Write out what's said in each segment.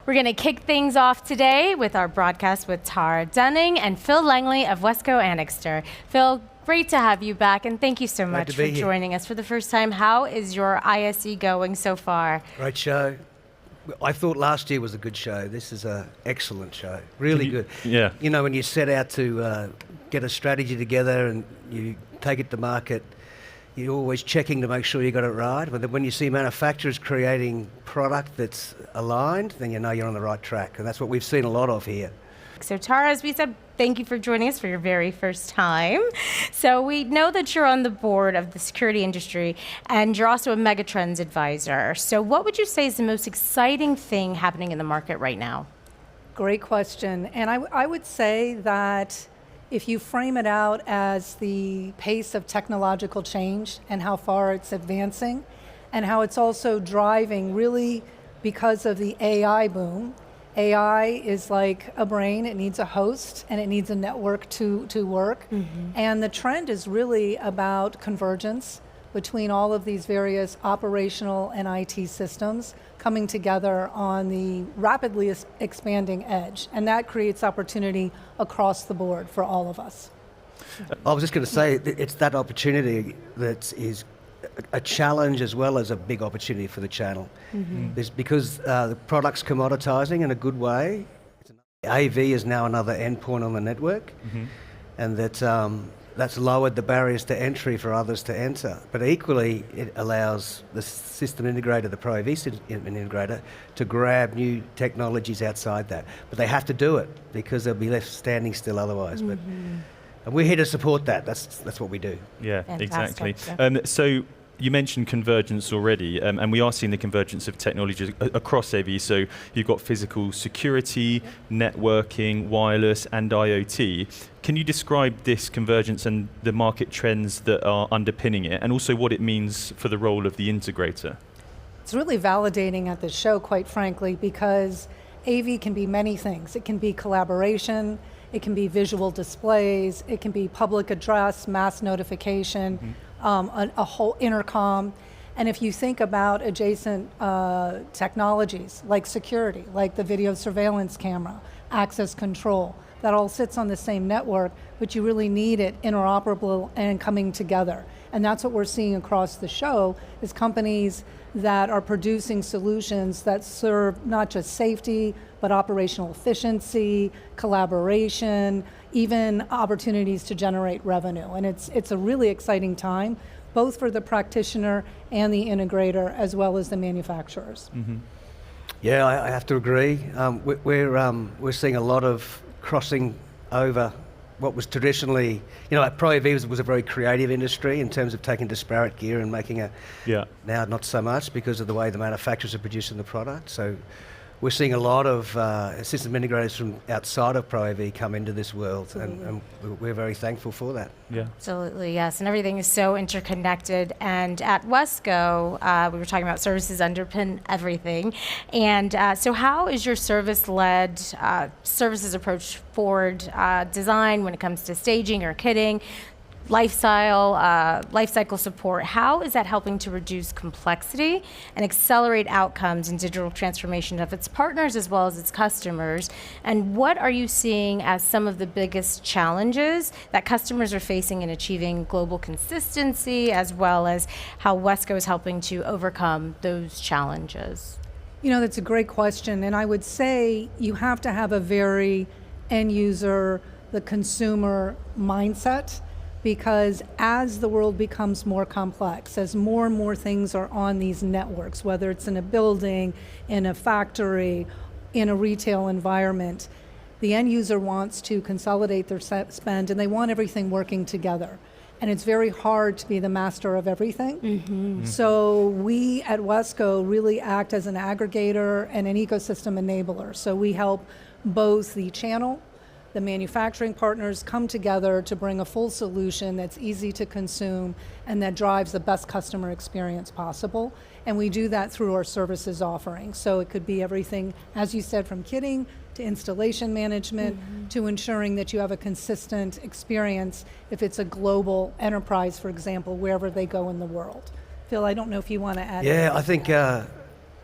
We're going to kick things off today with our broadcast with Tara Dunning and Phil Langley of Wesco Anixter. Phil, great to have you back, and thank you so much for joining us for the first time. How is your ISE going so far? Great show. I thought last year was a good show. This is an excellent show. Really good. Yeah. You know, when you set out to get a strategy together and you take it to market, you're always checking to make sure you got it right. But then when you see manufacturers creating product that's aligned, then you know you're on the right track. And that's what we've seen a lot of here. So Tara, as we said, thank you for joining us for your very first time. So we know that you're on the board of the security industry, and you're also a megatrends advisor. So what would you say is the most exciting thing happening in the market right now? Great question. And I would say that if you frame it out as the pace of technological change and how far it's advancing, and how it's also driving really because of the AI boom. AI is like a brain, it needs a host and it needs a network to work. Mm-hmm. And the trend is really about convergence between all of these various operational and IT systems coming together on the rapidly expanding edge. And that creates opportunity across the board for all of us. I was just going to say, it's that opportunity that is a challenge as well as a big opportunity for the channel. Mm-hmm. It's because the product's commoditizing in a good way. AV is now another endpoint on the network, mm-hmm. and that's lowered the barriers to entry for others to enter. But equally, it allows the system integrator, the Pro AV system integrator, to grab new technologies outside that. But they have to do it because they'll be left standing still otherwise. Mm-hmm. But and we're here to support that. That's what we do. Yeah, fantastic. Exactly. So you mentioned convergence already, and we are seeing the convergence of technologies across AV. So you've got physical security, networking, wireless, and IoT. Can you describe this convergence and the market trends that are underpinning it, and also what it means for the role of the integrator? It's really validating at this show, quite frankly, because AV can be many things. It can be collaboration, it can be visual displays, it can be public address, mass notification, mm-hmm. a whole intercom. And if you think about adjacent technologies like security, like the video surveillance camera, access control, that all sits on the same network, but you really need it interoperable and coming together. And that's what we're seeing across the show, is companies that are producing solutions that serve not just safety, but operational efficiency, collaboration, even opportunities to generate revenue. And it's a really exciting time, both for the practitioner and the integrator, as well as the manufacturers. Mm-hmm. Yeah, I have to agree. We're seeing a lot of crossing over what was traditionally, Pro AV was a very creative industry in terms of taking disparate gear and making now not so much because of the way the manufacturers are producing the product. So we're seeing a lot of system integrators from outside of Pro AV come into this world, and we're very thankful for that. Yeah, absolutely, yes. And everything is so interconnected. And at Wesco, we were talking about services underpin everything. And so how is your service-led services approach forward design when it comes to staging or kitting? Life cycle support, how is that helping to reduce complexity and accelerate outcomes in digital transformation of its partners as well as its customers? And what are you seeing as some of the biggest challenges that customers are facing in achieving global consistency, as well as how Wesco is helping to overcome those challenges? That's a great question, and I would say you have to have a very end user, the consumer mindset. Because as the world becomes more complex, as more and more things are on these networks, whether it's in a building, in a factory, in a retail environment, the end user wants to consolidate their spend and they want everything working together. And it's very hard to be the master of everything. Mm-hmm. Mm-hmm. So we at Wesco really act as an aggregator and an ecosystem enabler. So we help both the channel, the manufacturing partners come together to bring a full solution that's easy to consume and that drives the best customer experience possible. And we do that through our services offering. So it could be everything, as you said, from kitting to installation management, mm-hmm. to ensuring that you have a consistent experience if it's a global enterprise, for example, wherever they go in the world. Phil, I don't know if you want to add anything. I think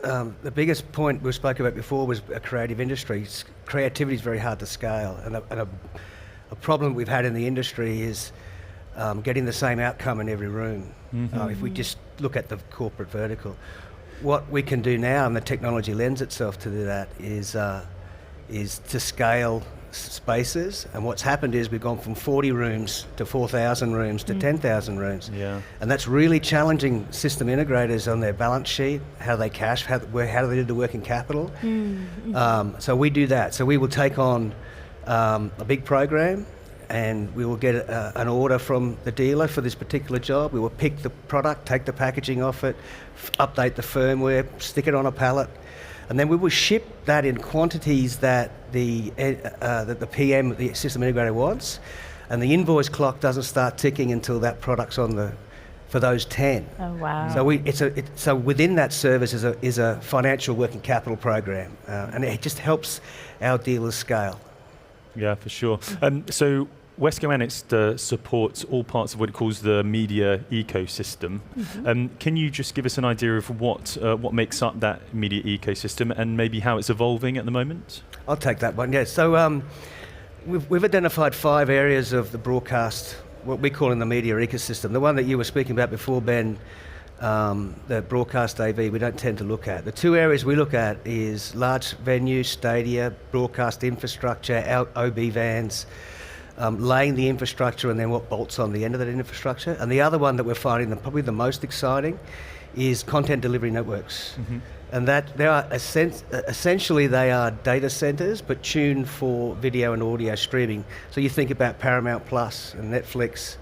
the biggest point we spoke about before was a creative industry. Creativity is very hard to scale, and a problem we've had in the industry is getting the same outcome in every room. If we just look at the corporate vertical, what we can do now, and the technology lends itself to do that, is to scale spaces. And what's happened is we've gone from 40 rooms to 4,000 rooms to 10,000 rooms. Yeah. And that's really challenging system integrators on their balance sheet, how they cash, how do they do the working capital. So we do that. So we will take on a big program, and we will get an order from the dealer for this particular job. We will pick the product, take the packaging off it, update the firmware, stick it on a pallet, and then we will ship that in quantities that the PM, the system integrator, wants, and the invoice clock doesn't start ticking until that product's on for those 10. Oh, wow. So so within that service is a financial working capital program, and it just helps our dealers scale. Yeah, for sure. So Wesco Anixter supports all parts of what it calls the media ecosystem. Can you just give us an idea of what makes up that media ecosystem and maybe how it's evolving at the moment? I'll take that one, yeah. So we've identified 5 areas of the broadcast, what we call in the media ecosystem. The one that you were speaking about before, Ben, the broadcast AV, we don't tend to look at. The 2 areas we look at is large venues, stadia, broadcast infrastructure, OB vans, laying the infrastructure, and then what bolts on the end of that infrastructure. And the other one that we're finding probably the most exciting is content delivery networks. And that they are essentially they are data centers, but tuned for video and audio streaming. So you think about Paramount Plus and Netflix,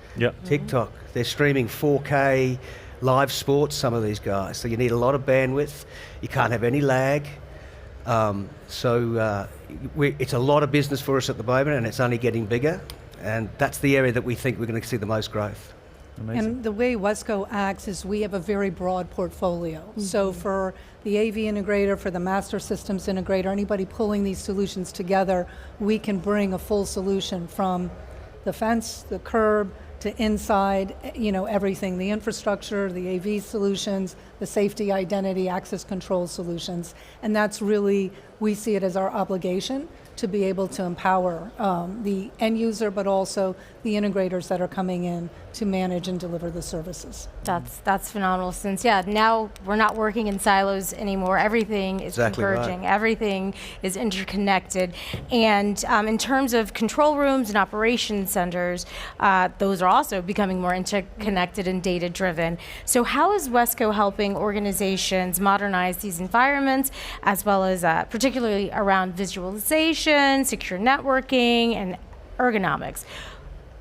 TikTok. They're streaming 4K live sports, some of these guys. So you need a lot of bandwidth. You can't have any lag. It's a lot of business for us at the moment, and it's only getting bigger. And that's the area that we think we're going to see the most growth. Amazing. And the way Wesco acts is we have a very broad portfolio. So for the AV integrator, for the master systems integrator, anybody pulling these solutions together, we can bring a full solution from the fence, the curb, to inside, everything, the infrastructure, the AV solutions, the safety, identity, access control solutions. And that's really, we see it as our obligation to be able to empower the end user, but also the integrators that are coming in to manage and deliver the services. That's phenomenal, since now we're not working in silos anymore. Everything is converging. Right. Everything is interconnected. And in terms of control rooms and operation centers, those are also becoming more interconnected and data driven. So how is Wesco helping organizations modernize these environments, as well as particularly around visualization, secure networking, and ergonomics?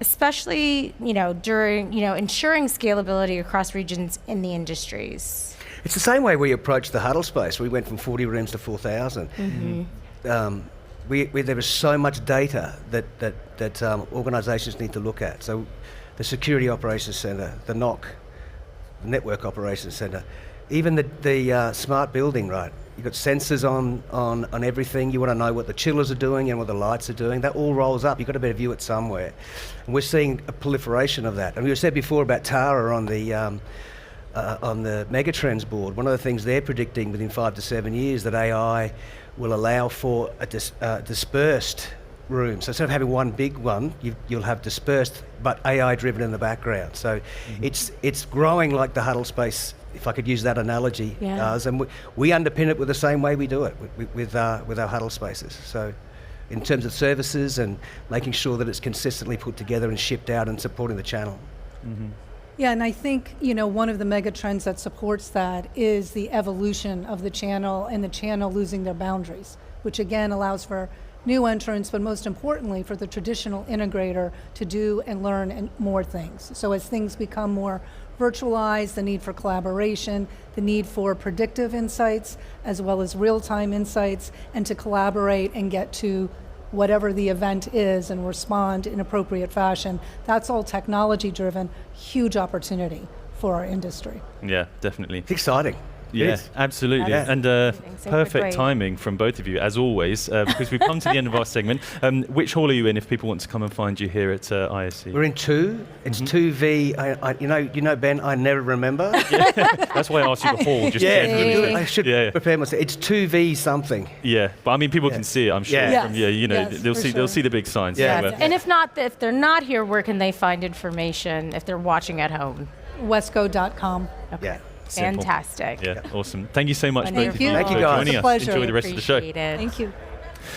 Especially, during, ensuring scalability across regions in the industries. It's the same way we approached the huddle space. We went from 40 rooms to 4,000. There is so much data that organisations need to look at. So the Security Operations Centre, the NOC, the Network Operations Centre, even the smart building, right? You've got sensors on everything. You want to know what the chillers are doing and what the lights are doing. That all rolls up. You've got to better view it somewhere. And we're seeing a proliferation of that. And we said before about Tara on the Megatrends board. One of the things they're predicting within 5 to 7 years that AI will allow for a dispersed room. So instead of having one big one, you'll have dispersed, but AI driven in the background. So it's growing like the huddle space, if I could use that analogy, does, and we underpin it with the same way we do it with our huddle spaces. So in terms of services and making sure that it's consistently put together and shipped out and supporting the channel. Yeah, and I think, one of the mega trends that supports that is the evolution of the channel and the channel losing their boundaries, which again allows for new entrants, but most importantly for the traditional integrator to do and learn more things. So as things become more virtualized, the need for collaboration, the need for predictive insights, as well as real-time insights, and to collaborate and get to whatever the event is and respond in appropriate fashion. That's all technology driven, huge opportunity for our industry. Yeah, definitely. It's exciting. Yeah, is. absolutely. Yeah. And So perfect great. timing from both of you, as always, because we've come to the end of our segment. Which hall are you in if people want to come and find you here at ISE? We're in 2. It's 2V. You know, Ben, I never remember. That's why I asked you the hall, just generally. I should Yeah. prepare myself. It's 2V something. Yeah, but I mean, people can see it, I'm sure. Yeah. From, you know, Yes, they'll for see sure. the big signs. Yeah. somewhere. And if they're not here, where can they find information if they're watching at home? Wesco.com. Yeah. Simple. Fantastic. Yeah, awesome. Thank you so much, Thank both of you. you, Thank you, for guys. joining It's a us. pleasure. Enjoy the rest of the show. Appreciate it. Thank you.